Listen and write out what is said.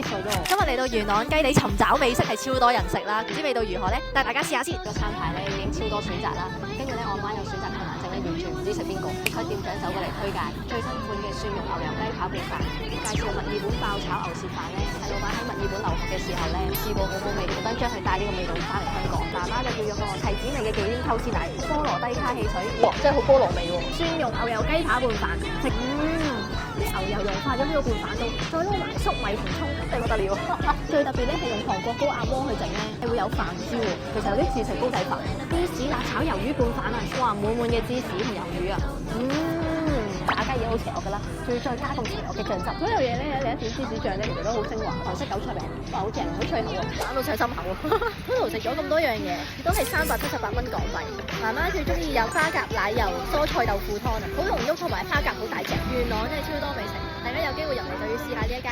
接受咗我。今日嚟到元朗雞地尋找美食係超多人食啦，唔知味道如何呢？帶大家試下先。個餐牌咧已經超多選擇啦，跟住咧我媽有選擇困難症咧，完全唔知食邊個。佢店長走過嚟推介最新款嘅蒜蓉牛油雞扒便飯，介紹墨爾本爆炒牛舌飯咧，係老闆喺墨爾本留學嘅時候咧試過好好味，特登將佢帶呢個味道翻嚟香港。媽媽就叫咗個提子味嘅忌廉溝絲奶，菠蘿低卡汽水，哇，真係好菠蘿味喎！蒜蓉牛油雞扒拌飯，啲牛油融化咗呢個拌飯度，再撈埋粟米同葱，真係不得了。最特別咧係用韓國高壓鍋去整咧，係會有飯焦喎。其實有啲似食煲仔飯。芝士辣炒魷魚拌飯啊，哇，滿滿嘅芝士同魷魚啊，炸雞嘢好邪惡㗎啦，仲要再加咁邪惡嘅醬汁。所有嘢咧有一點芝士醬咧，其實都好升華。韓式韭菜餅，哇，好正，好脆口喎，玩到上心口啊！Total 食咗咁多樣嘢，都係378蚊港幣。媽媽最中意有花甲奶油蔬菜豆腐湯啊，好濃郁同埋花甲好大隻。元朗真係超多美食，大家有機會入嚟就要試下呢一間。